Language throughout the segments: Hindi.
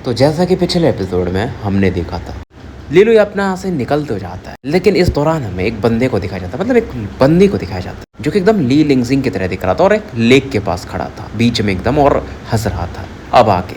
तो जैसा कि पिछले एपिसोड में हमने देखा था, लीलू अपना यहाँ से निकल तो जाता है, लेकिन इस दौरान हमें एक बंदे को दिखाया जाता है, मतलब एक बंदी को दिखाया जाता है जो कि एकदम ली लिंगजिंग की तरह दिख रहा था और एक लेक के पास खड़ा था बीच में एकदम और हंस रहा था। अब आगे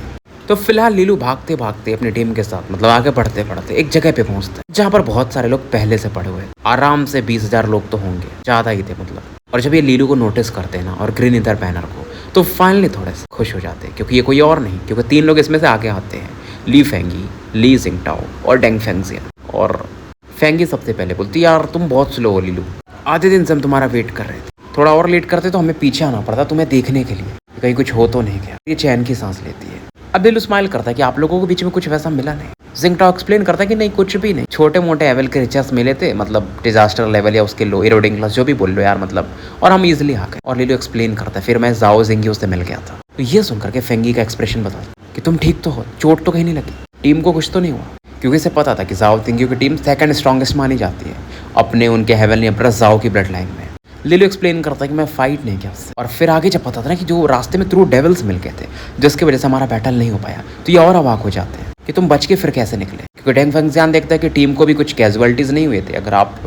तो फिलहाल लीलू भागते भागते अपनी टीम के साथ मतलब आगे बढ़ते बढ़ते एक जगह पे पहुंचता है जहाँ पर बहुत सारे लोग पहले से पड़े हुए हैं। आराम से 20,000 लोग तो होंगे, ज़्यादा ही थे मतलब। और जब ये लीलू को नोटिस करते हैं ना और ग्रीन इधर बैनर को, तो फाइनली थोड़े से खुश हो जाते हैं क्योंकि ये कोई और नहीं, क्योंकि 3 लोग इसमें से आगे आते हैं, ली फेंगी, ली जिंगटाओ और डेंग फेंगजियन। और फेंगी सबसे पहले बोलती है, यार तुम बहुत स्लो हो लीलू, आधे दिन से हम तुम्हारा वेट कर रहे थे, थोड़ा और लेट करते तो हमें पीछे आना पड़ता तुम्हें देखने के लिए कहीं कुछ हो तो नहीं गया। ये चैन की सांस लेती है। अब लीलू स्माइल करता है कि आप लोगों के बीच में कुछ वैसा मिला नहीं। जिंगटाओ एक्सप्लेन करता है कि नहीं, कुछ भी नहीं, छोटे मोटे एवल के रिचर्स मिले थे, मतलब डिजास्टर लेवल या उसके लो इरोडिंग क्लास जो भी बोल लो यार मतलब, और हम इजिली आ गए। और लीलू एक्सप्लेन करता है, फिर मैं जाओ जिंगी से मिल गया था। तो ये सुनकर के फेंगी का एक्सप्रेशन बता कि तुम ठीक तो हो, चोट तो कहीं नहीं लगी, टीम को कुछ तो नहीं हुआ, क्योंकि इसे पता था कि जाओ तिंगियों की टीम सेकंड स्ट्रॉन्गेस्ट मानी जाती है अपने उनके हेवनली एम्परर जाओ की ब्लड लाइन में। लीलू एक्सप्लेन करता है कि मैं फाइट नहीं किया उससे। और फिर आगे जब पता था ना कि जो रास्ते में थ्रू डेविल्स मिल गए थे जिसकी वजह से हमारा बैटल नहीं हो पाया, तो ये और अवाक हो जाते हैं कि तुम बच के फिर कैसे निकले, क्योंकि डेंग फेंगजियान देखता है कि टीम को भी कुछ कैजुअलिटीज नहीं हुए थे। अगर आप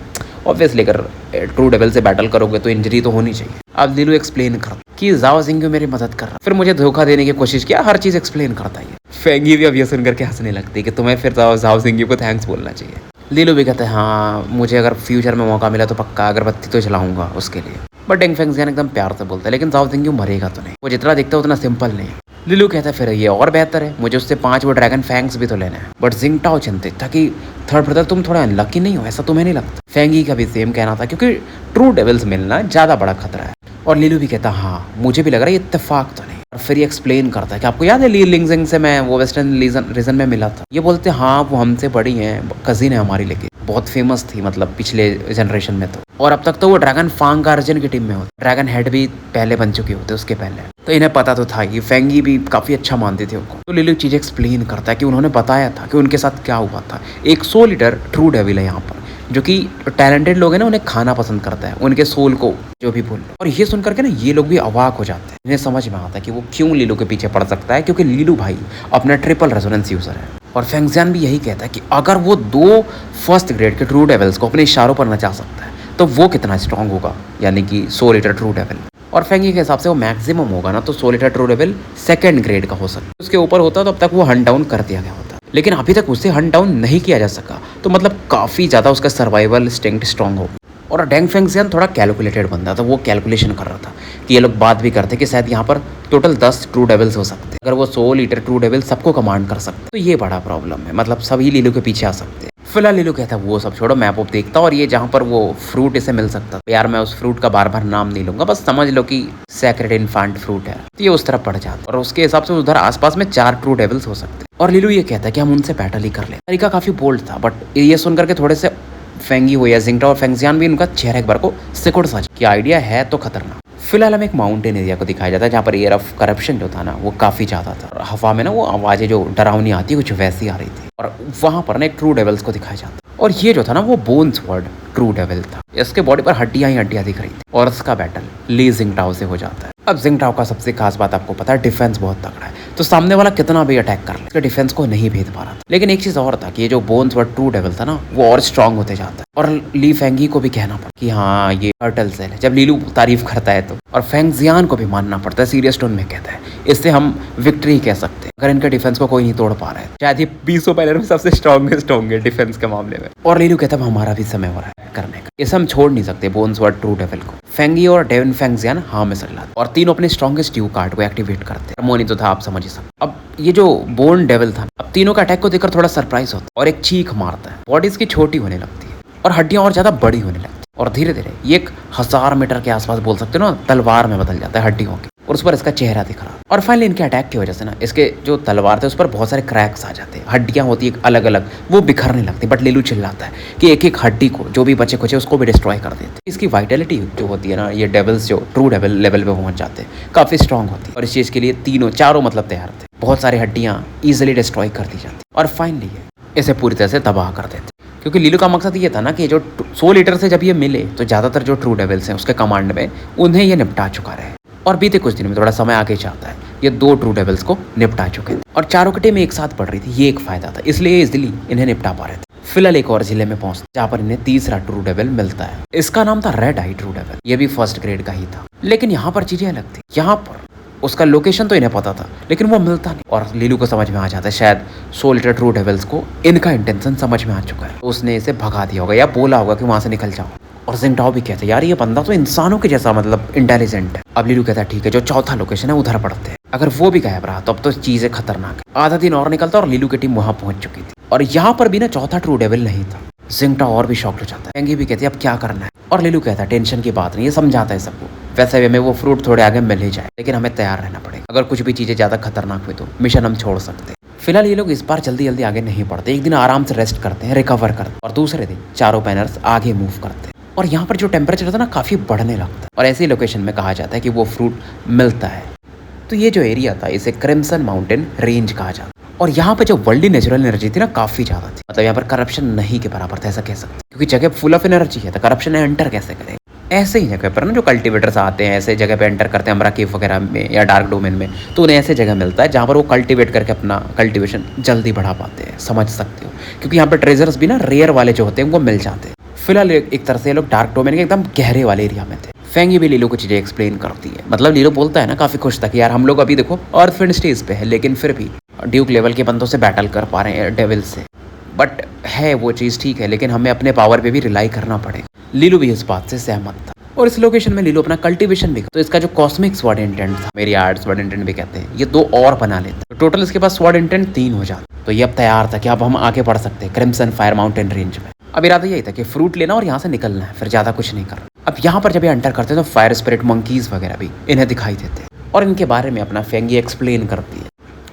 ऑब्वियसली अगर ट्रू डेविल से बैटल करोगे तो इंजरी तो होनी चाहिए। अब लीलू एक्सप्लेन करता कि जाओ जिंगी मेरी मदद कर रहा, फिर मुझे धोखा देने की कोशिश किया, हर चीज़ एक्सप्लेन करता है। फेंगी भी अब ये सुनकर के हंसने लगती है कि तुम्हें फिर जाओ जिंगी को थैंक्स बोलना चाहिए। लीलू भी कहते हैं, हाँ मुझे अगर फ्यूचर में मौका मिला तो पक्का अगरबत्ती तो चलाऊंगा उसके लिए। बट डेंग फेंगजियान एकदम प्यार से बोलता है, लेकिन जाओ जिंगी मरेगा तो नहीं, वो जितना दिखता है उतना सिंपल नहीं है। लीलू कहता है, फिर ये और बेहतर है, मुझे उससे 5 वो ड्रैगन फैंग्स भी तो लेना है। बट जिंगटाओ चिंतित था कि थर्ड ब्रदर तुम थोड़ा अनलकी नहीं हो, ऐसा तुम्हें नहीं लगता? फेंगी का भी सेम कहना था, क्योंकि ट्रू डेविल्स मिलना ज़्यादा बड़ा खतरा है। और लीलू भी कहता, हाँ मुझे भी लग रहा है इत्तेफाक तो नहीं। और फिर ये एक्सप्लेन करता है कि आपको याद है ली लिंगजिंग से मैं वो वेस्टर्न रीजन में मिला था। ये बोलते हाँ वो हमसे बड़ी हैं, कजिन है हमारी, लेकिन बहुत फेमस थी मतलब पिछले जनरेशन में तो, और अब तक तो वो ड्रैगन फांग गार्जियन की टीम में होते, ड्रैगन हेड भी पहले बन चुके होते उसके पहले, तो इन्हें पता तो था कि फेंगी भी काफ़ी अच्छा मानती थी उनको। तो लीलू चीज़ एक्सप्लेन करता है कि उन्होंने बताया था कि उनके साथ क्या हुआ था। एक 100 लीटर ट्रू डेविल है यहाँ पर, जो कि टैलेंटेड लोग हैं ना, उन्हें खाना पसंद करता है, उनके सोल को जो भी बोल लो। और ये सुन करके ना ये लोग भी अवाक हो जाते हैं, इन्हें समझ में आता है कि वो क्यों लीलू के पीछे पड़ सकता है, क्योंकि लीलू भाई अपना ट्रिपल रेजोनेंस यूजर है। और फेंगजियान भी यही कहता है कि अगर वो 2 फर्स्ट ग्रेड के ट्रू डेविल्स को अपने इशारों पर नचा सकता है तो वो कितना स्ट्रांग होगा, यानी कि 100 लीटर ट्रू डेविल। और फेंगी के हिसाब से वो मैक्सिमम होगा ना तो 100 litre true devil second grade का हो सकता है, उसके ऊपर होता तो अब तक वो हंट डाउन कर दिया गया होता, लेकिन अभी तक उसे हंट डाउन नहीं किया जा सका, तो मतलब काफ़ी ज़्यादा उसका सर्वाइवल इंस्टिंक्ट स्ट्रांग होगा। और डेंग फेंगजियान थोड़ा कैलकुलेटेड बंदा था, वो कैलकुलेशन कर रहा था कि ये लोग बात भी करते कि शायद यहाँ पर टोटल 10 ट्रू डेविल्स हो सकते हैं। अगर वो 100 लीटर ट्रू डेविल सबको कमांड कर सकते तो ये बड़ा प्रॉब्लम है, मतलब सभी लीलू के पीछे आ सकते हैं। फिलहाल लीलू कहता है वो सब छोड़ो, मैप ऑफ देखता और ये जहाँ पर वो फ्रूट इसे मिल सकता है, यार मैं उस फ्रूट का बार बार नाम नहीं लूंगा, बस समझ लो कि सैक्रेड इन्फेंट फ्रूट है। तो ये उस तरफ पड़ जाता है और उसके हिसाब से उधर आसपास में 4 ट्रू डेविल्स हो सकते हैं। और लीलू ये कहता है कि हम उनसे बैटल ही कर ले। तरीका काफी बोल्ड था, बट ये सुनकर के थोड़े से फेंगी हुई या जिंगटाओ और फेंगजियान भी उनका चेहरा एक बार को सिकुड़ सा कि आइडिया है तो खतरनाक। फिलहाल हमें एक माउंटेन एरिया को दिखाया जाता है जहाँ पर एयर ऑफ करप्शन जो था ना वो काफ़ी ज़्यादा था, और हवा में ना वो आवाज़ें जो डरावनी आती है कुछ वैसी आ रही थी। और वहाँ पर ना एक ट्रू डेविल्स को दिखाया जाता, और ये जो था ना वो बोन स्वॉर्ड ट्रू डेविल था, इसके बॉडी पर हड्डियाँ ही हड्डियाँ दिख रही थी। और इसका बैटल ली जिंगटाओ से हो जाता है। अब जिंगटाओ का सबसे खास बात आपको पता है, डिफेंस बहुत तगड़ा है, तो सामने वाला कितना भी अटैक कर ले उसके डिफेंस को नहीं भेद पा रहा था। लेकिन एक चीज़ और था कि ये जो बोन्स वर्ड ट्रू डेविल था ना वो और स्ट्रांग होते जाता है। और ली फेंगी को भी कहना पड़ा कि हाँ ये टर्टल सेल है, जब लीलू तारीफ करता है तो। और फेंगजियान को भी मानना पड़ता है, सीरियस टोन में कहता है इससे हम विक्ट्री कह सकते हैं अगर इनके डिफेंस को कोई नहीं तोड़ पा रहा है। शायद ये 20 बैनर में सबसे स्ट्रॉन्गेस्ट होंगे डिफेंस के मामले में। और लीलू कहता है हमारा भी समय हो रहा है करने का, इसे हम छोड़ नहीं सकते बोन्स वर्ड ट्रू डेविल को। फेंगी और डेविन फेंगजियान हाँ में सलाते और तीनों अपने स्ट्रॉन्गेस्ट ड्यू कार्ड को एक्टिवेट करते हैं। मोनी तो था, आप समझ ही सकते। अब ये जो बोन डेविल था अब तीनों का अटैक को देखकर थोड़ा सरप्राइज होता है और एक चीख मारता है, बॉडी इसकी छोटी होने लगती है और हड्डियां और ज्यादा बड़ी होने लगती है, और धीरे धीरे ये एक 1000 मीटर के आसपास बोल सकते हो ना तलवार में बदल जाता है हड्डियों के, और उस पर इसका चेहरा दिख रहा। और फाइनली इनके अटैक की वजह से ना इसके जो तलवार थे उस पर बहुत सारे क्रैक्स आ जाते हैं, हड्डियां होती है अलग अलग, वो बिखरने लगती। बट लीलू चिल्लाता है कि एक एक हड्डी को जो भी बचे कुचे उसको भी डिस्ट्रॉय कर देते। इसकी वाइटलिटी जो होती है ना, ये डेविल्स जो ट्रू डेविल लेवल पे पहुंच जाते हैं काफ़ी स्ट्रॉन्ग होती है, और इस चीज़ के लिए चारों मतलब तैयार थे। बहुत सारी हड्डियाँ ईजिली डिस्ट्रॉय कर दी जाती और फाइनली इसे पूरी तरह से तबाह कर देते। क्योंकि लीलू का मकसद ये था ना कि जो 100 लीटर से जब ये मिले तो ज़्यादातर जो ट्रू डेविल्स हैं उसके कमांड में उन्हें ये निपटा चुका रहे। और बीते कुछ दिनों में थोड़ा समय आगे जाता है, ये 2 ट्रू डेविल्स को निपटा चुके थे और चारों की टीम एक साथ बढ़ रही थी। ये एक फायदा था, इसलिए इजिली इन्हें निपटा पा रहे थे। फिलहाल एक और जिले में पहुंचते जहाँ पर इन्हें तीसरा ट्रू डेविल मिलता है। इसका नाम था रेड आई ट्रू डेविल। ये भी फर्स्ट ग्रेड का ही था, लेकिन यहाँ पर चीजें अलग थी। यहाँ पर उसका लोकेशन तो इन्हें पता था, लेकिन वो मिलता नहीं। और लीलू को समझ में आ जाता है शायद 100 लीटर ट्रू डेविल्स को इनका इंटेंशन समझ में आ चुका है। तो उसने इसे भगा दिया होगा या बोला होगा कि वहां से निकल जाओ। और जिंगटाओ भी कहते हैं यार ये बंदा तो इंसानों के जैसा मतलब इंटेलिजेंट है। अब लीलू कहता है ठीक है, जो चौथा लोकेशन है उधर पड़ते हैं। अगर वो भी गायब रहा तो अब तो चीजें खतरनाक है। आधा दिन और निकलता और लीलू की टीम वहां पहुंच चुकी थी और यहाँ पर भी ना चौथा ट्रू डेविल नहीं था। जिंगटाओ और भी शॉक्ड हो जाता है। फेंगी भी कहती है अब क्या करना है, और लीलू कहता है टेंशन की बात नहीं, ये समझाता है सबको। वैसे भी हमें वो फ्रूट थोड़े आगे मिल ही जाए, लेकिन हमें तैयार रहना पड़ेगा। अगर कुछ भी चीजें ज्यादा खतरनाक हुई तो मिशन हम छोड़ सकते हैं। फिलहाल ये लोग इस बार जल्दी जल्दी आगे नहीं बढ़ते, एक दिन आराम से रेस्ट करते हैं, रिकवर करते हैं और दूसरे दिन चारों पैनर्स आगे मूव करते हैं। और यहाँ पर जो टेम्परेचर था ना काफी बढ़ने लगता है और ऐसी लोकेशन में कहा जाता है कि वो फ्रूट मिलता है। तो ये जो एरिया था इसे क्रिम्सन माउंटेन रेंज कहा जाता है। और यहाँ पे जो वर्ल्ड नेचुरल एनर्जी थी ना काफी ज्यादा थी, मतलब यहाँ पर करप्शन नहीं के बराबर था ऐसा कह सकते, क्योंकि जगह फुल ऑफ एनर्जी है तो करप्शन एंटर कैसे करे। ऐसे ही जगह पर ना जो कल्टिवेटर्स आते हैं ऐसे जगह पे एंटर करते हैं अमरा केव वगैरह में या डार्क डोमेन में, तो उन्हें ऐसे जगह मिलता है जहाँ पर वो कल्टिवेट करके अपना कल्टिवेशन जल्दी बढ़ा पाते हैं। समझ सकते हो, क्योंकि यहाँ पर ट्रेजर्स भी ना रेयर वाले जो होते हैं वो मिल जाते हैं। फिलहाल एक तरह से लोग डार्क डोमेन के एकदम गहरे वाले एरिया में थे। फेंगी भी लीलो को चीजें एक्सप्लेन करती है, मतलब लीलो बोलता है ना काफी खुश था कि यार हम लोग अभी देखो ऑर्फन स्टेज पे है, लेकिन फिर भी ड्यूक लेवल के बंदों से बैटल कर पा रहे हैं डेविल से। बट है वो चीज़ ठीक है, लेकिन हमें अपने पावर पे भी रिलाई करना पड़ेगा। लीलू भी इस बात से सहमत था और इस लोकेशन में लीलू अपना कल्टीवेशन भी, तो इसका जो कॉस्मिक स्वॉर्ड इंटेंट था, मेरी आर्ट स्वॉर्ड इंटेंट भी कहते हैं, ये 2 और बना लेता, तो टोटल इसके पास स्वॉर्ड इंटेंट 3 हो जाता। तो ये अब तैयार था कि अब हम आगे बढ़ सकते हैं क्रिम्सन फायर माउंटेन रेंज में। अब इरादा यही था कि फ्रूट लेना और यहाँ से निकलना है, फिर ज्यादा कुछ नहीं करना। अब यहाँ पर जब ये एंटर करते हैं तो फायर स्पिरिट मंकीज वगैरह भी इन्हें दिखाई देते हैं और इनके बारे में अपना फेंगी एक्सप्लेन करती है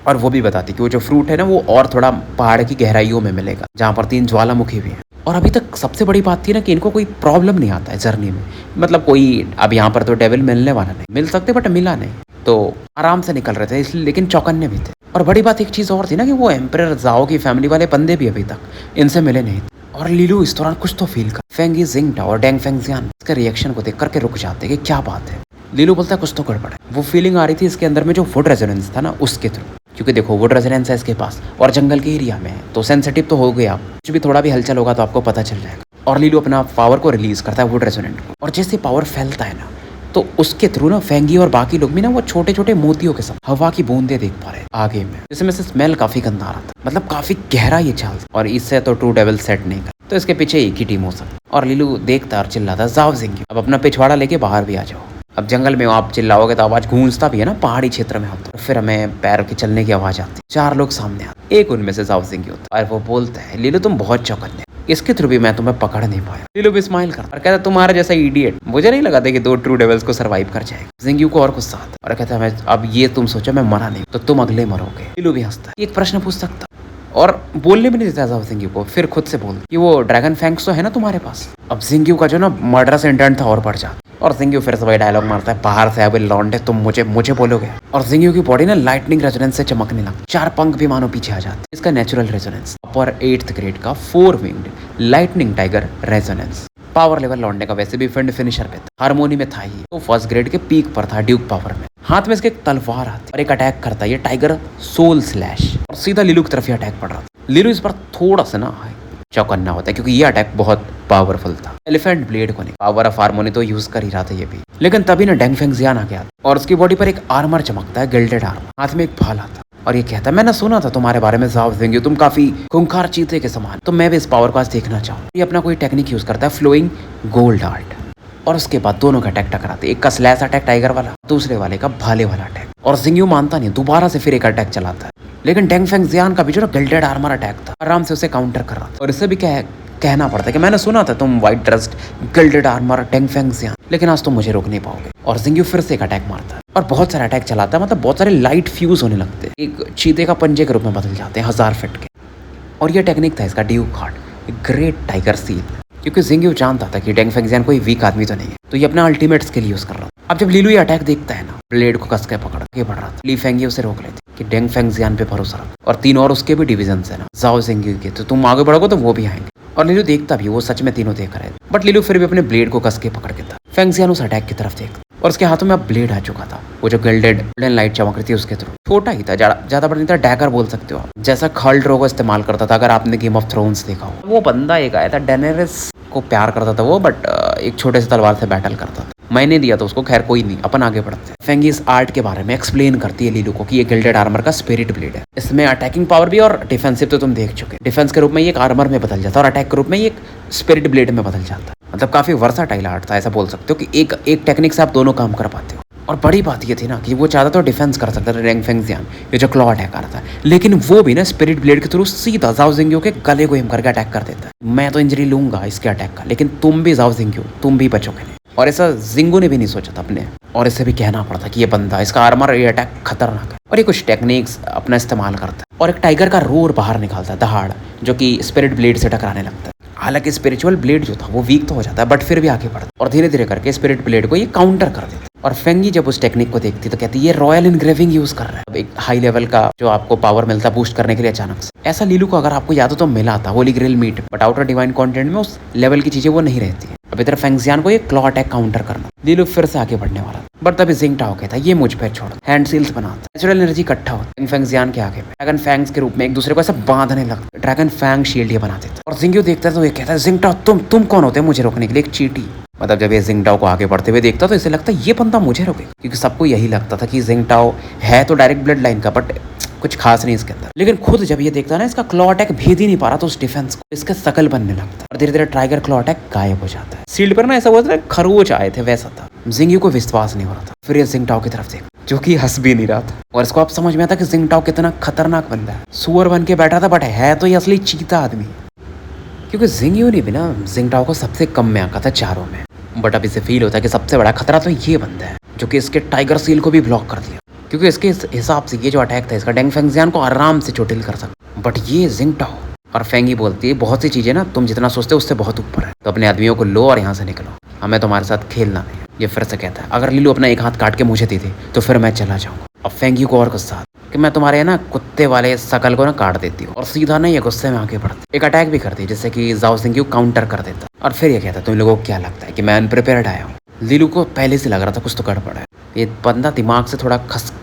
और वो भी बताती कि वो जो फ्रूट है ना वो और थोड़ा पहाड़ की गहराइयों में मिलेगा जहाँ पर 3 ज्वालामुखी भी हैं। और अभी तक सबसे बड़ी बात थी ना कि इनको कोई प्रॉब्लम नहीं आता है जर्नी में, मतलब कोई अब यहाँ पर तो डेविल मिलने वाला नहीं, मिल सकते बट मिला नहीं, तो आराम से निकल रहे थे इसलिए, लेकिन चौकन्ने भी थे। और बड़ी बात एक चीज़ और थी ना कि वो एम्परर जाओ की फैमिली वाले बंदे भी अभी तक इनसे मिले नहीं थे। और लीलू इस दौरान कुछ तो फील कर, फेंगी, जिंगटाओ और डेंग फेंगजियान इसके रिएक्शन को देख करके रुक जाते कि क्या बात है। लीलू बोलता है कुछ तो गड़बड़ है। वो फीलिंग आ रही थी इसके अंदर में जो वुड रेजोनेंस था ना उसके थ्रू, क्योंकि देखो वुड रेजोनेंस है इसके पास और जंगल के एरिया में है तो सेंसिटिव तो हो गए आप, कुछ भी थोड़ा भी हलचल होगा तो आपको पता चल जाएगा। और लीलू अपना पावर को रिलीज करता है वुड रेजोनेंट को, और जैसे पावर फैलता है ना तो उसके थ्रू ना फेंगी और बाकी लोग भी ना वो छोटे छोटे मोतियों के साथ हवा की बूंदे देख पा रहे हैं आगे में, जिसमें से स्मेल काफी गंदा आ रहा था, मतलब काफी गहरा ये चाल। और इससे तो ट्रू डेविल सेट नहीं कर, तो इसके पीछे एक ही टीम हो सकती। और लीलू देखता और चिल्लाता जाओ जिंगी, अब अपना पिछवाड़ा लेके बाहर भी आ जाओ। अब जंगल में आप चिल्लाओगे तो आवाज गूंजता भी है ना, पहाड़ी क्षेत्र में होता है, फिर हमें पैर के चलने की आवाज आती। 4 लोग सामने आते, एक उनमें से जाओ जिंगी होता और वो बोलता है लीलू तुम बहुत चौकन्ने, इसके थ्रू भी मैं तुम्हें पकड़ नहीं पाया। लीलू भी स्माइल करता और कहता तुम्हारा जैसा इडियट मुझे नहीं लगा था कि 2 ट्रू डेविल्स को सर्वाइव कर जाएगा। जिंगी को और गुस्सा आता और कहता है अब ये तुम सोचो मैं मरा नहीं तो तुम अगले मरोगे। लीलू भी हंसता है, एक प्रश्न पूछ सकता और बोलने भी नहीं देता जाओ जिंगी को, फिर खुद से बोल कि वो ड्रैगन फैंक्स तो है ना तुम्हारे पास। अब जिंगी का जो ना मर्डरस इंटेंट था और बढ़ जाता और जिंगी फिर से वही डायलॉग मारता है बाहर से अब लौंडे तुम मुझे बोलोगे। और जिंगी की बॉडी ना लाइटनिंग रेजोनेंस से चमकने लगती, 4 पंख भी मानो पीछे आ जाते। इसका नेचुरल रेजोनेंस अपर 8th ग्रेड का 4 winged lightning tiger resonance. Power level लौंडे का वैसे भी फिंड फिनिशर पे था, हारमोनी में था ही, तो 1st ग्रेड के पीक पर था ड्यूक पावर में। हाथ में इसके एक तलवार आती और एक अटैक करता है ये टाइगर सोल स्लैश, और सीधा लीलू की तरफ ये अटैक पड़ रहा था। लीलू इस पर थोड़ा सा ना चौकन्ना होता है क्योंकि ये अटैक बहुत पावरफुल था। एलिफेंट ब्लेड को नहीं, पावर ऑफ हारमोनी तो यूज कर ही रहा था ये भी, लेकिन तभी ना डेंग फेंगजियान आ गया और उसकी बॉडी पर एक आर्मर चमकता है, गिल्डेड आर्मर, हाथ में एक भाला था और ये कहता है मैंने सुना था तुम्हारे बारे में जाओ जिंगी, तुम काफी खूंखार चीते के समान, तो मैं भी इस पावर को आज देखना चाहूँ। ये अपना कोई टेक्निक यूज करता है फ्लोइंग गोल्ड आर्ट, और उसके बाद दोनों का अटैक टकराते, एक का स्लैश अटैक टाइगर वाला, दूसरे वाले का भाले वाला अटैक। और जिंग्यू मानता नहीं, दोबारा से फिर एक अटैक चलाता है, लेकिन डेंग फेंगजियान का भी जो गिल्डेड आर्मर अटैक था आराम से उसे काउंटर कर रहा था। और इसे भी कहना पड़ता है कि मैंने सुना था तुम white dressed gilded armour Deng Fengjian, लेकिन आज तुम मुझे रोक नहीं पाओगे। और जिंग्यू फिर से एक अटैक मारता है और बहुत सारे अटैक चलाता है, मतलब बहुत सारे लाइट फ्यूज होने लगते हैं, एक चीते का पंजे के रूप में बदल जाते हैं 1000 फीट के। और ये टेक्निक था इसका Duke heart great tiger seal, क्योंकि जिंग्यू जानता था कि डेंग फेंगजियान कोई वीक आदमी तो नहीं है, तो ये अपना अल्टीमेट स्किल यूज कर रहा था। अब जब लीलू ये अटैक देखता है ना, ब्लेड को कस के पकड़ के बढ़ रहा था, ली फेंगी उसे रोक लेती कि डेंग फेंगजियान पे भरोसा रख, और 3 और उसके भी डिवीजन है ना जाओ जिंग्यू के, तो तुम आगे बढ़ोगे तो वो भी आएंगे। और लीलू देखता भी वो सच में तीनों देख रहे थे, बट लीलू फिर भी अपने ब्लेड को कस के पकड़ के था। फेंगजियान उस अटैक की तरफ देखता और उसके हाथों में अब ब्लेड आ चुका था, वो जो गोल्डन लाइट चमक रही थी उसके थ्रू। छोटा ही था, ज्यादा बड़ा नहीं था, डैगर बोल सकते हो आप, जैसा खल ड्रैगो इस्तेमाल करता था अगर आपने गेम ऑफ थ्रोन्स देखा हो। वो बंदा एक आया था, डेनेरिस को प्यार करता था वो, बट एक छोटे से तलवार से बैटल करता था। मैंने दिया था उसको, खैर कोई नहीं, अपन आगे बढ़ते हैं। फेंगी इस आर्ट के बारे में एक्सप्लेन करती है लीलू को कि ये गिल्डेड आर्मर का स्पिरिट ब्लेड है। इसमें अटैकिंग पावर भी और डिफेंसिव तो तुम देख चुके। डिफेंस के रूप में ये एक आर्मर में बदल जाता है और अटैक के रूप में ये एक स्पिरिट ब्लेड में बदल जाता है। मतलब काफी वर्साटाइल आर्ट था, ऐसा बोल सकते हो कि एक टेक्निक से आप दोनों काम कर पाते हो। और बड़ी बात ये थी ना कि वो चाहता तो डिफेंस कर सकता था रेंग फेंगजियान, ये जो क्लॉ अटैक आ रहा था, लेकिन वो भी ना स्पिरिट ब्लेड के थ्रू सीधा जाओ जिंग्यो के गले को हिम करके अटैक कर देता है। मैं तो इंजरी लूंगा इसके अटैक का, लेकिन तुम भी जाओ जिंग्यो, तुम भी बचोगे नहीं। और ऐसा जिंगो ने भी नहीं सोचा था अपने, और इसे भी कहना पड़ता कि ये बंदा, इसका आर्मर, ये अटैक खतरनाक है और ये कुछ टेक्निक्स अपना इस्तेमाल करता है। और एक टाइगर का रोर बाहर निकालता है, दहाड़, जो कि स्पिरिट ब्लेड से टकराने लगता है। हालांकि स्पिरिचुअल ब्लेड जो था वो वीक तो हो जाता है, बट फिर भी आगे बढ़ता है और धीरे धीरे करके स्पिरिट ब्लेड को ये काउंटर कर देता है। और फेंगी जब उस टेक्निक को देखती तो कहती है ये रॉयल इनग्रेविंग यूज कर रहा है, एक हाई लेवल का जो आपको पावर मिलता है बूस्ट करने के लिए अचानक से। ऐसा लीलू को अगर आपको याद हो तो मिला था holy grail meet, but outer divine content में उस लेवल की चीजें वो नहीं रहती है। अब इधर फेंगजियान को ये क्लॉ अटैक काउंटर करना, लीलू फिर से आगे बढ़ने वाला, बट तभी जिंगटाओ कहता है ये मुझ पर छोड़, हैंड सील्स बनाता, नेचुरल एनर्जी इकट्ठा होता फेंगजियान के आगे में, ड्रैगन फैंग्स के रूप में एक दूसरे को ऐसा बांधने लगता, ड्रैगन फैंग शील्ड ये बना देता। और जिंग्यो देखता है तो ये कहता है जिंगटाओ तुम कौन होते हैं मुझे रोकने के लिए, एक चींटी। मतलब जब ये जिंगटाओ को आगे बढ़ते हुए देखता तो इसे लगता है ये बंदा मुझे रोकेगा, क्योंकि सबको यही लगता था कि जिंगटाओ है तो डायरेक्ट ब्लड लाइन का, बट कुछ खास नहीं इसके अंदर। लेकिन खुद जब ये देखता ना इसका क्लॉ अटैक भेद ही नहीं पा रहा तो उस डिफेंस को, इसका शकल बनने लगता है और धीरे धीरे टाइगर क्लॉ अटैक गायब हो जाता है। शील्ड पर ना ऐसा हुआ था खरगोश आए थे, वैसा था। जिंग्यो को विश्वास नहीं हो रहा था, फिर ये जिंगटाओ की तरफ देखा जो कि हंस भी नहीं रहा था, और इसको अब समझ में आता कि जिंगटाओ कितना खतरनाक बंदा है। सुअर बन के बैठा था बट है तो ये असली चीता आदमी, क्योंकि जिंग्यो ने भी ना जिंगटाओ को सबसे कम में आंका था चारों में, बट अब इसे फील होता है कि सबसे बड़ा खतरा तो ये बंदा है जो कि इसके टाइगर सील को भी ब्लॉक कर दिया, क्योंकि इसके हिसाब से ये जो अटैक था इसका डेंग फेंगजियान को आराम से चोटिल कर सकता, बट ये जिंगटाओ। और फेंगी बोलती है बहुत सी चीजें ना तुम जितना सोचते हो उससे बहुत ऊपर है, तो अपने आदमियों को लो और यहाँ से निकलो, हमें तुम्हारे साथ खेलना नहीं। ये फिर से कहता है अगर लीलू अपना एक हाथ काट के मुझे दी थी तो फिर मैं चला जाऊंगा। अब फेंगी को और गुस्सा कि मैं तुम्हारे ना कुत्ते वाले शकल को ना काट देती हूँ, और सीधा ना ये गुस्से में आगे बढ़ती, एक अटैक भी करती जिससे कि जाओ जिंग्यो काउंटर कर देता। और फिर ये कहता तुम लोगों को क्या लगता है कि मैं अनप्रिपेयर्ड आया हूँ। लीलू को पहले से लग रहा था कुछ तो गड़बड़ है, ये बंदा दिमाग से थोड़ा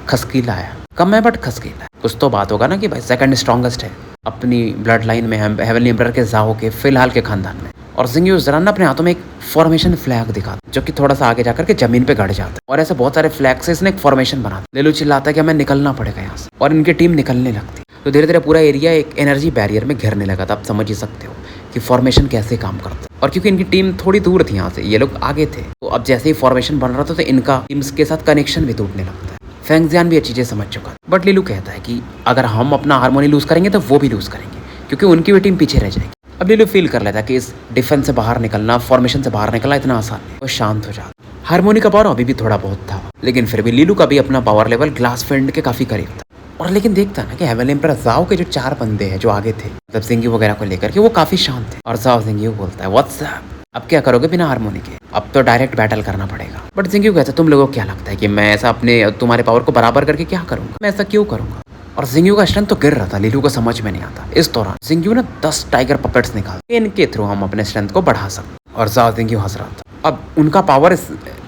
खसकीला है, कम है बट खसकीला है, कुछ तो बात होगा ना कि भाई सेकंड स्ट्रॉन्गेस्ट है अपनी ब्लड लाइन में, हेवनली एम्परर के जाओ के फिलहाल के खानदान में। और जिंग्यो उस दौरान अपने हाथों में एक फॉर्मेशन फ्लैग दिखाता जो कि थोड़ा सा आगे जाकर के जमीन पे गड़ जाता है, और ऐसे बहुत सारे फ्लैग से इसने एक फॉर्मेशन बनाता। लीलू चिल्लाता है कि हमें निकलना पड़ेगा यहाँ से, और इनकी टीम निकलने लगती, तो धीरे धीरे पूरा एरिया एक एनर्जी बैरियर में घेरने लगा था। आप समझ ही सकते हो कि फॉर्मेशन कैसे काम करता है। और क्योंकि इनकी टीम थोड़ी दूर थी यहाँ से, ये लोग आगे थे, तो अब जैसे ही फॉर्मेशन बन रहा था तो इनका टीम्स के साथ कनेक्शन भी टूटने लगता है। फेंगजियान भी ये चीजें समझ चुका, बट लीलू कहता है कि अगर हम अपना हार्मोनी लूज करेंगे तो वो भी लूज करेंगे, क्योंकि उनकी भी टीम पीछे रह जाएगी। अब लीलू फील कर लेता कि इस डिफेंस से बाहर निकलना, फॉर्मेशन से बाहर निकलना इतना आसान नहीं, वो शांत हो जाता। हार्मोनी का पावर अभी भी थोड़ा बहुत था, लेकिन फिर भी लीलू का भी अपना पावर लेवल ग्लास फ्रेंड के काफी करीब था। और लेकिन देखता ना कि हेवनली एम्परर जाओ के जो 4 बंदे हैं जो आगे थे, मतलब जिंग्यो वगैरह को लेकर के, वो काफी शांत थे। और जाओ जिंग्यो बोलता है व्हाट्स अप, अब क्या करोगे बिना हार्मोनी के, अब तो डायरेक्ट बैटल करना पड़ेगा। बट जिंग्यो कहता है तुम लोगों को क्या लगता है कि मैं ऐसा अपने तुम्हारे पावर को बराबर करके क्या करूंगा, मैं ऐसा क्यों करूंगा। और जिंग्यो का स्ट्रेंथ तो गिर रहा था, लीलू को समझ में नहीं आता। इस दौरान जिंग्यो ने 10 टाइगर पपेट्स निकाल, इनके थ्रू हम अपने स्ट्रेंथ को बढ़ा सकते। और जाओ जिंग्यो हंस रहा था, अब उनका पावर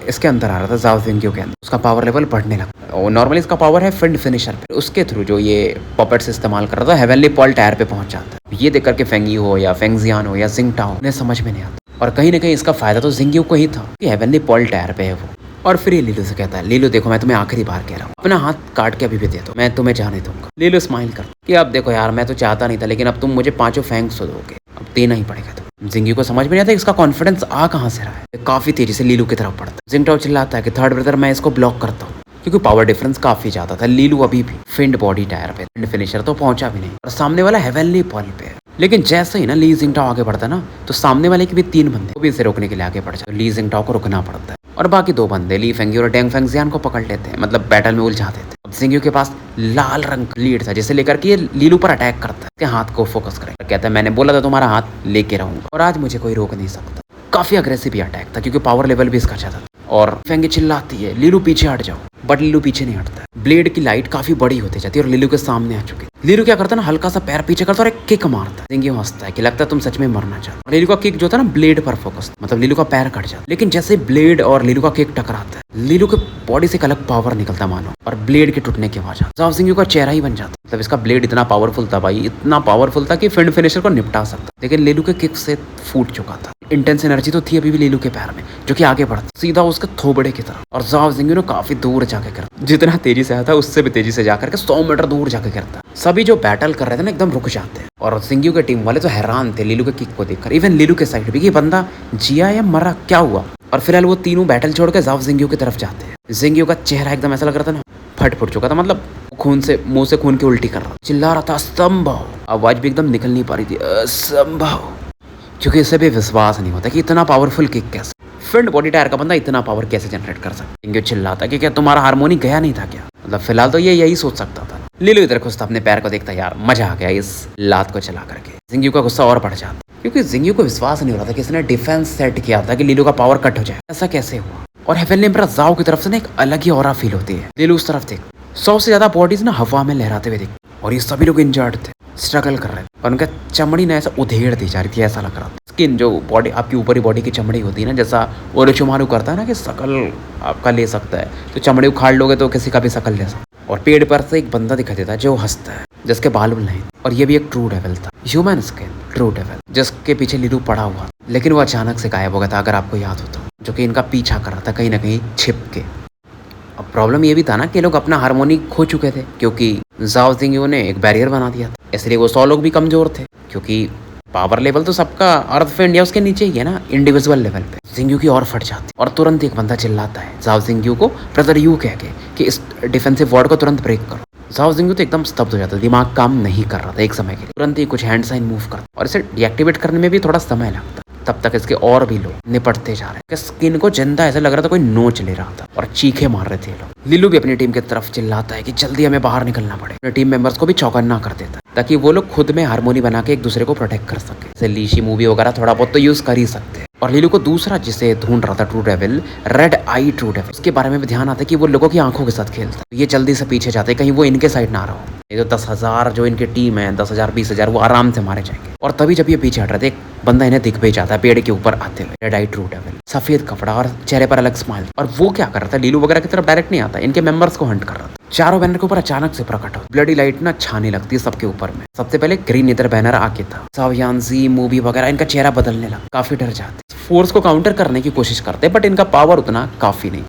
इसके अंदर आ रहा था, जाओ जिंग्यो के अंदर उसका पावर लेवल बढ़ने लगा। और नॉर्मली इसका पावर है फिंड फिनिशर पे, उसके थ्रू जो ये पपेट्स इस्तेमाल कर रहा था हेवनली पॉल टायर पे पहुंच जाता है। ये देख करके फेंगी हो या फेंगजियान हो या जिंगटाओ ने समझ में नहीं आता, और कहीं ना कहीं इसका फायदा तो जिंग्यो को ही था कि हेवनली पॉल टायर पे है वो। और फिर ये लीलू से कहता है लीलू देखो मैं तुम्हें आखिरी बार कह रहा हूँ, अपना हाथ काट के अभी भी दे दो, मैं तुम्हें जाने दूंगा। लीलू स्माइल कर कि अब देखो यार मैं तो चाहता नहीं था, लेकिन अब तुम मुझे 5 फैंग्स तो दोगे, अब देना ही पड़ेगा। तो जिंग्यो को समझ में नहीं आता इसका कॉन्फिडेंस आ कहाँ से रहा है, काफी तेजी से लीलू की तरफ बढ़ता। जिंगटाओ चिल्लाता है कि थर्ड ब्रदर मैं इसको ब्लॉक करता हूँ, क्योंकि पावर डिफरेंस काफी ज्यादा था। लीलू अभी भी फिंड बॉडी टायर पे, फिंड फिनिशर तो पहुंचा भी नहीं, और सामने वाला हेवनली पॉल पे है। लेकिन जैसे ही ना ली जिंगटाओ आगे बढ़ता ना, तो सामने वाले के भी 3 बंदे वो भी इसे रोकने के लिए आगे बढ़ जाते। ली जिंगटाओ को रुकना पड़ता है, और बाकी 2 बंदे ली फेंगी और डेंग फेंगजियान को पकड़ लेते हैं, मतलब बैटल में उलझा देते हैं। अब जिंग्यो के पास लाल रंग का लीड था, जिसे लेकर के ये लीलू पर अटैक करता है, हाथ को फोकस करेगा, कहता है मैंने बोला था तुम्हारा हाथ लेके रहूंगा, और आज मुझे कोई रोक नहीं सकता। काफी अग्रेसिव अटैक था क्योंकि पावर लेवल भी इसका अच्छा था। और फेंगे चिल्लाती है लीलू पीछे हट जाओ, बट लीलू पीछे नहीं हटता है। ब्लेड की लाइट काफी बड़ी होती जाती है और लीलू के सामने आ चुकी है। लीलू क्या करता है ना, हल्का सा पैर पीछे करता है और एक किक मारता है। जिंगी हंसता है कि लगता है तुम सच में मरना चाहते हो। लीलू का किक जो था ना ब्लेड पर फोकस, मतलब लीलू का पैर कट जाता है। लेकिन जैसे ब्लेड और लीलू का किक टकराता है, लीलू के बॉडी से एक अलग पावर निकलता मानो और ब्लेड के टूटने की आवाज जाओ सिंह का चेहरा ही बन जाता। मतलब इसका ब्लेड इतना पावरफुल था भाई, इतना पावरफुल था कि फिनिशर को निपटा सकता, लेकिन लीलू के किक से फूट चुका था। इंटेंस एनर्जी तो थी अभी भी लीलू के पैर में, जो कि आगे बढ़ता सीधा उसके थोबड़े की तरफ। और जाव सिंह ने काफी दूर जाके गिरा, जितना तेजी से आया था उससे भी तेजी से जाकर के 100 मीटर दूर जाके गिरता। सभी जो बैटल कर रहे थे ना एकदम रुक जाते हैं और सिंह के टीम वाले तो हैरान थे लीलू के किक को देखकर। इवन लीलू के साइड भी कि बंदा जिया या मरा, क्या हुआ। और फिलहाल वो तीनों बैटल छोड़ के जाव सिंह की तरफ जाते हैं। सिंह का चेहरा एकदम ऐसा लग रहा था ना फट चुका था, मतलब खून से मुंह से खून की उल्टी कर रहा, चिल्ला रहा था असंभव। आवाज भी एकदम निकल नहीं पा रही थी, असंभव, क्योंकि इससे भी विश्वास नहीं होता कि इतना पावरफुल किक कैसे, फिल्ड बॉडी टायर का बंदा इतना पावर कैसे जनरेट कर सकता है। चिल्लाता कि क्या तुम्हारा हार्मोनी गया नहीं था क्या, मतलब फिलहाल तो ये यही सोच सकता था। लीलू इधर खुश था, अपने पैर को देखता यार मजा आ गया इस लात को चला करके। जिंगी का गुस्सा और बढ़ जाता क्योंकि जिंगी को विश्वास नहीं हो रहा था कि इसने डिफेंस सेट किया था कि लीलू का पावर कट हो जाए, ऐसा कैसे हुआ। और हेवनली एम्परर जाओ की तरफ से ना एक अलग ही ऑरा फील होती है। लीलू उस तरफ देख, 100 से ज्यादा बॉडीज ना हवा में लहराते हुए दिख, और ये सभी लोग इंजर्ड थे, स्ट्रगल कर रहे थे और उनका चमड़ी ना ऐसा उधेड़ दी जा रही थी, ऐसा लग रहा था। स्किन जो बॉडी आपकी ऊपरी बॉडी की चमड़ी होती है ना, जैसा ओरोचिमारू करता है ना कि शकल आपका ले सकता है, तो चमड़ी उखाड़ लोगे तो किसी का भी शकल ले सकता। और पेड़ पर से एक बंदा दिखाई देता है जो हंसता है, जिसके बाल नहीं, और ये भी एक ट्रू डेविल था, ह्यूमन स्किन ट्रू डेविल, जिसके पीछे लीलू पड़ा हुआ, लेकिन वो अचानक से गायब हो गया था, अगर आपको याद हो तो, जो कि इनका पीछा कर रहा था कहीं ना कहीं छिप के। अब प्रॉब्लम ये भी था ना कि लोग अपना हार्मोनी खो चुके थे क्योंकि जाओ सिंह ने एक बैरियर बना दिया था, इसलिए वो 100 लोग भी कमजोर थे, क्योंकि पावर लेवल तो सबका अर्थ पे इंडिया उसके नीचे ही है ना, इंडिविजुअल लेवल पे। सिंह की और फट जाती और तुरंत एक बंदा चिल्लाता है जाओ सिंह को ब्रदर यू कह के कि इस डिफेंसिव वॉर्ड को तुरंत ब्रेक करो। जाओ सिंह तो एकदम स्तब्ध हो जाता, दिमाग काम नहीं कर रहा था एक समय के लिए। तुरंत ही कुछ हैंड साइन मूव करता और इसे डीएक्टिवेट करने में भी थोड़ा समय लगता। तब तक इसके और भी लोग निपटते जा रहे हैं। स्किन को जिंदा ऐसा लग रहा था कोई नोच ले रहा था और चीखे मार रहे थे लोग। लीलू भी अपनी टीम की तरफ चिल्लाता है कि जल्दी हमें बाहर निकलना पड़े। अपने टीम मेंबर्स को भी चौकन्ना कर देता है ताकि वो लोग खुद में हार्मोनी बना के एक दूसरे को प्रोटेक्ट कर सके। जैसे लीशी मूवी वगैरह थोड़ा बहुत तो यूज कर ही सकते हैं। और लीलू को दूसरा जिसे ढूंढ रहा था ट्रू डेविल, रेड आई ट्रू डेविल, उसके बारे में भी ध्यान आता है कि वो लोगों की आंखों के साथ खेलता है। ये जल्दी से पीछे जाते कहीं वो इनके साइड ना रहा हो। ये तो 10,000 जो इनकी टीम है, 10,000 20,000 वो आराम से मारे जाएंगे। और तभी जब ये पीछे हट रहे थे, एक बंदा इन्हें दिख भी जाता है पेड़ के ऊपर आते हुए, रेड आई ट्रू डेविल, सफेद कपड़ा और चेहरे पर अलग स्माइल। और वो क्या कर रहा था, लीलू वगैरह की तरफ डायरेक्ट नहीं आता, इनके मेंबर्स को हंट कर रहा था। चारों बैनर के ऊपर अचानक से प्रकट हो, ब्लडी लाइट ना छाने लगती है सबके ऊपर में। सबसे पहले ग्रीन इधर बैनर आके था, सावयानजी मूवी वगैरह इनका चेहरा बदलने लगा, काफी डर जाते, फोर्स को काउंटर करने की कोशिश करते, बट इनका पावर उतना काफी नहीं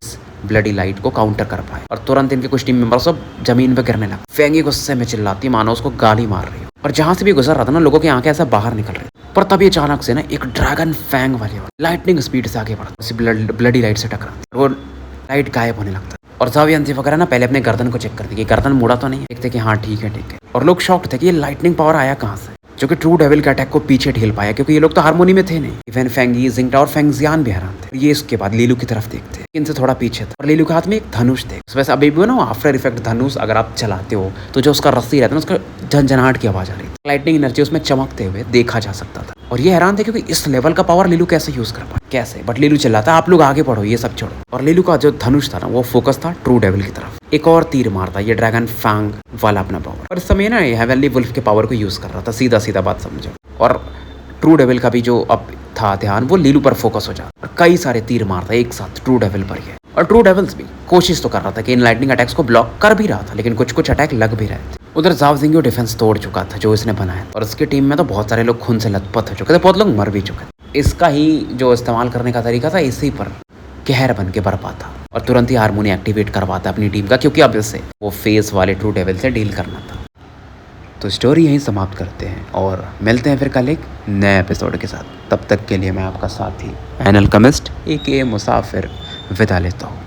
ब्लडी लाइट को काउंटर कर पाए। और तुरंत इनके कुछ टीम मेंबर्स जमीन पे गिरने लगा। फेंगी गुस्से में चिल्लाती मानो उसको गाली मार रही हो। और जहां से भी गुजर रहा था ना, लोगों की आंखें ऐसा बाहर निकल रही। पर तभी अचानक से ना एक ड्रैगन फैंग वाली लाइटनिंग स्पीड से आगे बढ़ता, उसी ब्लडी लाइट से टकराती, वो लाइट गायब होने लगता। और जावियंती वगैरह ना पहले अपने गर्दन को चेक करती कि गर्दन मुड़ा तो नहीं है, देखते कि हाँ ठीक है। और लोग शॉक्ड थे कि ये लाइटनिंग पावर आया कहाँ से, जो कि ट्रू डेविल के अटैक को पीछे ढील पाया, क्योंकि ये लोग तो हार्मोनी में थे नहीं। इवन फेंगी, जिंगटा और फेंगजियान भी हैरान थे। ये इसके बाद लीलू की तरफ देखते, इनसे थोड़ा पीछे था, और लीलू के हाथ में एक धनुष थे। वैसे अभी भी ना आफ्टर इफेक्ट धनुष अगर आप चलाते हो तो जो उसका रस्सी रहता है ना, उसका झंझनाहट की आवाज आ रही थी, लाइटनिंग एनर्जी उसमें चमकते हुए देखा जा सकता था। और ये हैरान थे क्योंकि इस लेवल का पावर लीलू कैसे यूज कर पाए, कैसे। बट लीलू चिल्लाता आप लोग आगे बढ़ो, ये सब छोड़ो। और लीलू का जो धनुष था ना, वो फोकस था ट्रू डेविल की तरफ। एक और तीर मारता ये ड्रैगन फैंग वाला अपना पावर। और इस समय ना ये हेवनली वुल्फ के पावर को यूज कर रहा था, सीधा सीधा बात समझो। और ट्रू डेविल का भी जो अब था ध्यान, वो लीलू पर फोकस हो जाता और कई सारे तीर मारता एक साथ ट्रू डेविल पर ही। और ट्रू डेविल्स भी कोशिश तो कर रहा था कि इन लाइटनिंग अटैक्स को ब्लॉक कर भी रहा था, लेकिन कुछ कुछ अटैक लग भी रहे थे। उधर जाव सिंह डिफेंस तोड़ चुका था जो इसने बनाया, और उसकी टीम में तो बहुत सारे लोग खून से लथपथ हो चुके थे, बहुत लोग मर भी चुके थे। इसका ही जो इस्तेमाल करने का तरीका था, इसी पर कहर बन के बरपा था और तुरंत ही हार्मोनी एक्टिवेट करवाता अपनी टीम का, क्योंकि अब इससे वो फेस वाले ट्रू डेविल से डील करना था। तो स्टोरी यहीं समाप्त करते हैं और मिलते हैं फिर कल एक नए एपिसोड के साथ। तब तक के लिए मैं आपका साथी एनल कमिस्ट AKA मुसाफिर विदा लेता हूँ।